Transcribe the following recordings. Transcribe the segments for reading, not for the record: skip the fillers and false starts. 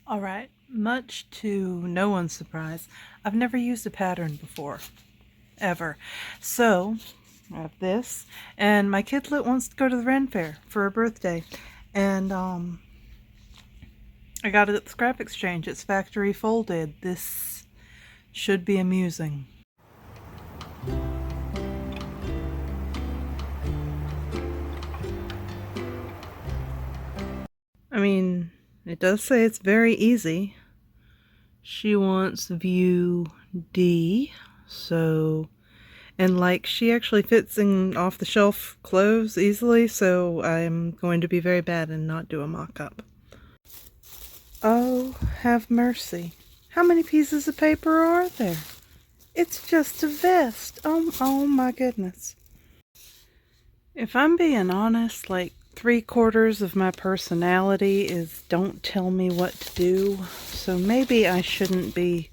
Alright, much to no one's surprise, I've never used a pattern before. Ever. So, I have this, and my kidlet wants to go to the Ren Fair for her birthday. And, I got it at the scrap exchange. It's factory folded. This should be amusing. I mean, it does say it's very easy. She wants view D, so, and like she actually fits in off the shelf clothes easily, so I'm going to be very bad and not do a mock-up. Oh, have mercy. How many pieces of paper are there? It's just a vest. Oh my goodness. If I'm being honest, like 3/4 of my personality is don't tell me what to do, so maybe I shouldn't be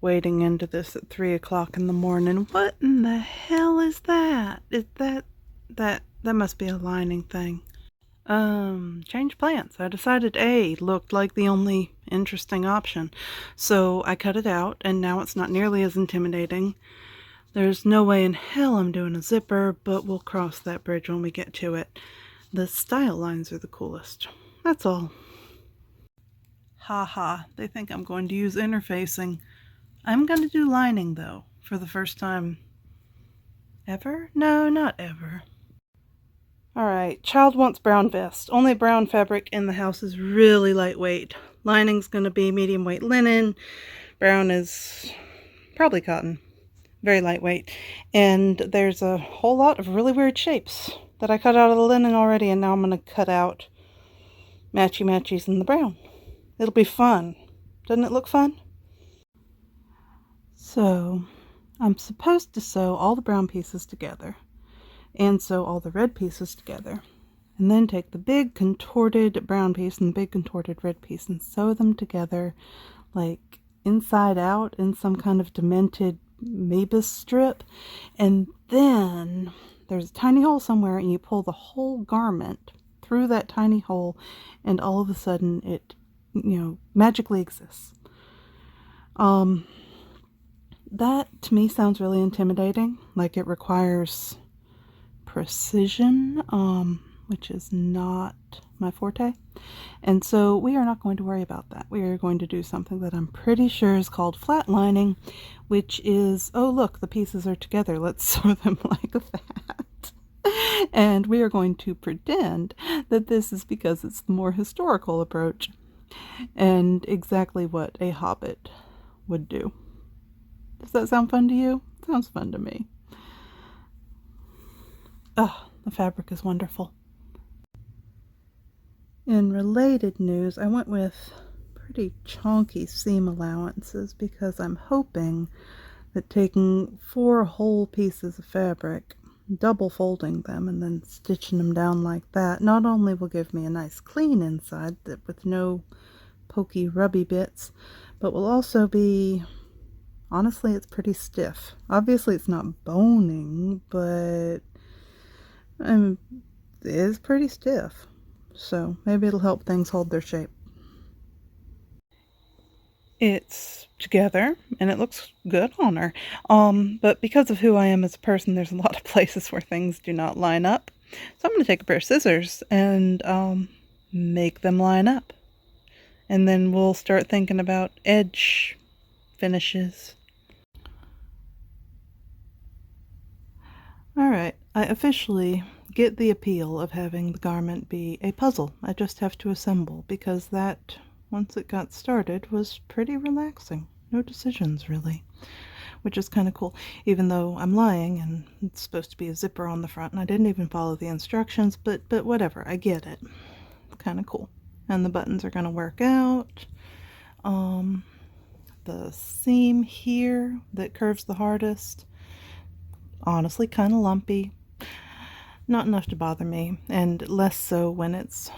wading into this at 3 o'clock in the morning. What in the hell is that? Is that must be a lining thing. Change plans. I decided A looked like the only interesting option, so I cut it out, and now it's not nearly as intimidating. There's no way in hell I'm doing a zipper, but we'll cross that bridge when we get to it. The style lines are the coolest. That's all. Haha, they think I'm going to use interfacing. I'm going to do lining, though, for the first time ever? No, not ever. Alright, child wants brown vest. Only brown fabric in the house is really lightweight. Lining's going to be medium weight linen. Brown is probably cotton. Very lightweight. And there's a whole lot of really weird shapes that I cut out of the linen already, and now I'm going to cut out matchy-matchies in the brown. It'll be fun. Doesn't it look fun? So, I'm supposed to sew all the brown pieces together, and sew all the red pieces together, and then take the big contorted brown piece and the big contorted red piece and sew them together like inside out in some kind of demented Mabus strip, and then there's a tiny hole somewhere and you pull the whole garment through that tiny hole, and all of a sudden it, magically exists. That to me sounds really intimidating, like it requires precision, which is not my forte. And so we are not going to worry about that. We are going to do something that I'm pretty sure is called flatlining, which is, oh look, the pieces are together, let's sew them like that. And we are going to pretend that this is because it's the more historical approach and exactly what a hobbit would do. Does that sound fun to you? Sounds fun to me. Oh, the fabric is wonderful. In related news, I went with pretty chunky seam allowances because I'm hoping that taking 4 whole pieces of fabric, double folding them, and then stitching them down like that not only will give me a nice clean inside that with no pokey rubby bits, but will also be, honestly, it's pretty stiff. Obviously it's not boning, but it is pretty stiff. So maybe it'll help things hold their shape. It's together and it looks good on her. But because of who I am as a person, there's a lot of places where things do not line up. So I'm going to take a pair of scissors and make them line up. And then we'll start thinking about edge finishes. Alright, I officially get the appeal of having the garment be a puzzle I just have to assemble, because that, once it got started, was pretty relaxing. No decisions, really. Which is kind of cool, even though I'm lying and it's supposed to be a zipper on the front and I didn't even follow the instructions, but whatever, I get it. Kind of cool. And the buttons are going to work out. The seam here that curves the hardest, honestly kind of lumpy. Not enough to bother me, and less so when it's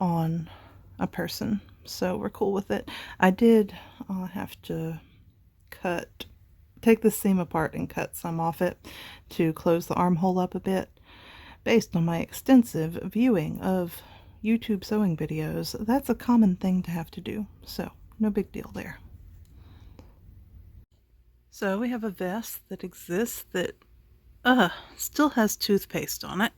on a person, so we're cool with it. I did have to take the seam apart and cut some off it to close the armhole up a bit, based on my extensive viewing of YouTube sewing videos, that's a common thing to have to do, so no big deal there. So we have a vest that exists that still has toothpaste on it.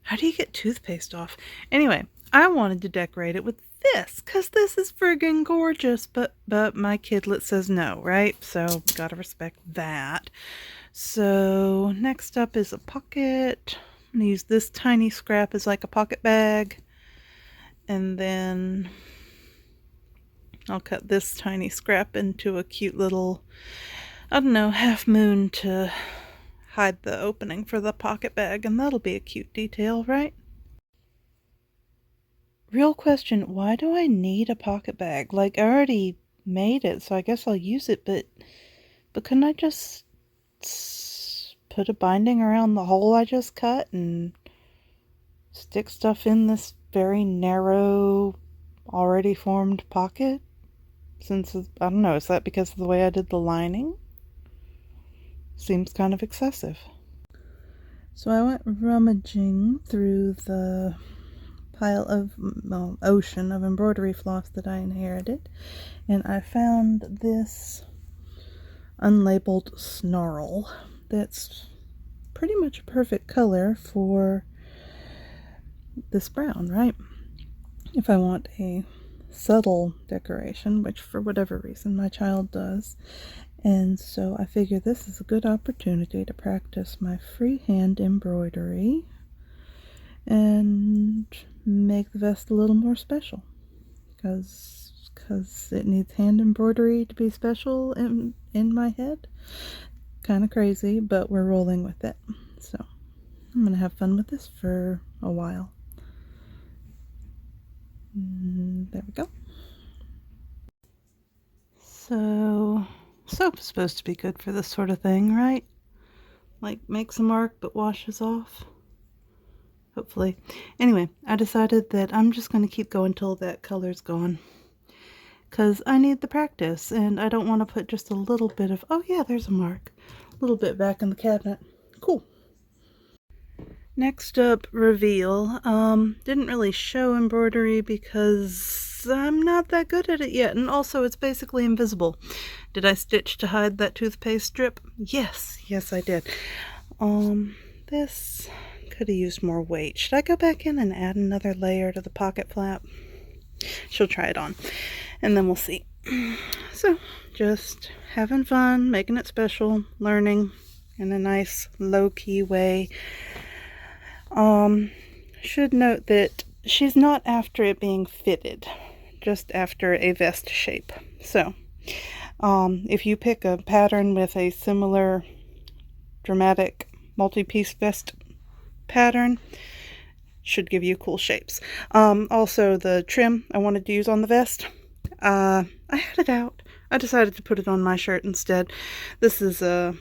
How do you get toothpaste off? Anyway, I wanted to decorate it with this because this is friggin' gorgeous, but my kidlet says no, right? So gotta respect that. So next up is a pocket. I'm gonna use this tiny scrap as like a pocket bag, and then I'll cut this tiny scrap into a cute little, I don't know, half moon to hide the opening for the pocket bag, and that'll be a cute detail, right? Real question, why do I need a pocket bag? Like, I already made it, so I guess I'll use it, but couldn't I just put a binding around the hole I just cut and stick stuff in this very narrow, already formed pocket? Since, I don't know, is that because of the way I did the lining? Seems kind of excessive. So I went rummaging through the pile of, ocean of embroidery floss that I inherited, and I found this unlabeled snarl that's pretty much a perfect color for this brown, right? If I want a subtle decoration, which for whatever reason my child does. And so I figure this is a good opportunity to practice my freehand embroidery and make the vest a little more special, because it needs hand embroidery to be special in my head. Kind of crazy, but we're rolling with it. So I'm gonna have fun with this for a while. There we go. So soap is supposed to be good for this sort of thing, right? Like, makes a mark but washes off. Hopefully. Anyway, I decided that I'm just going to keep going till that color's gone, because I need the practice, and I don't want to put just a little bit of, oh yeah, there's a mark, a little bit back in the cabinet. Cool. Next up, reveal. Didn't really show embroidery because I'm not that good at it yet, and also it's basically invisible. Did I stitch to hide that toothpaste strip? Yes, I did. This could have used more weight. Should I go back in and add another layer to the pocket flap? She'll try it on, and then we'll see. So, just having fun, making it special, learning in a nice low-key way. Should note that she's not after it being fitted, just after a vest shape. So, if you pick a pattern with a similar dramatic multi-piece vest pattern, should give you cool shapes. Also, the trim I wanted to use on the vest, I had it out. I decided to put it on my shirt instead. This is a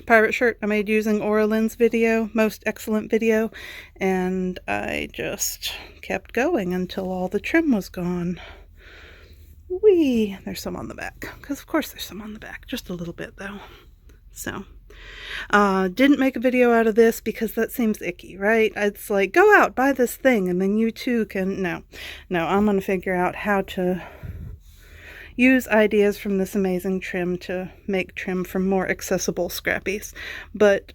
pirate shirt I made using Oralyn's video, Most Excellent Video, and I just kept going until all the trim was gone. Whee! There's some on the back, because of course there's some on the back, just a little bit though. So, didn't make a video out of this because that seems icky, right? It's like, go out, buy this thing, and then you too can, no, I'm going to figure out how to use ideas from this amazing trim to make trim from more accessible scrappies. But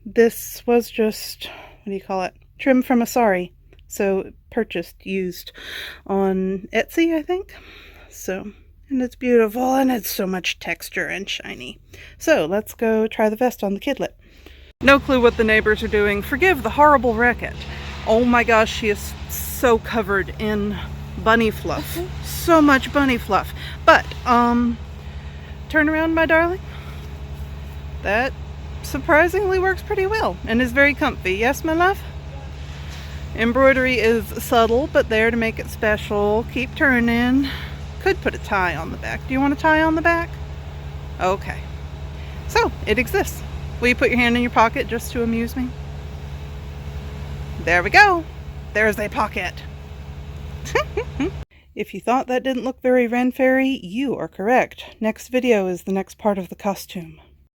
this was just, what do you call it? Trim from a sari. So purchased, used on Etsy, I think. So, and it's beautiful, and it's so much texture and shiny. So let's go try the vest on the kidlet. No clue what the neighbors are doing. Forgive the horrible racket. Oh my gosh, she is so covered in bunny fluff. So much bunny fluff. But, turn around, my darling. That surprisingly works pretty well and is very comfy. Yes, my love? Embroidery is subtle, but there to make it special. Keep turning. Could put a tie on the back. Do you want a tie on the back? Okay. So, it exists. Will you put your hand in your pocket just to amuse me? There we go. There's a pocket. If you thought that didn't look very Ren Fairy, you are correct. Next video is the next part of the costume.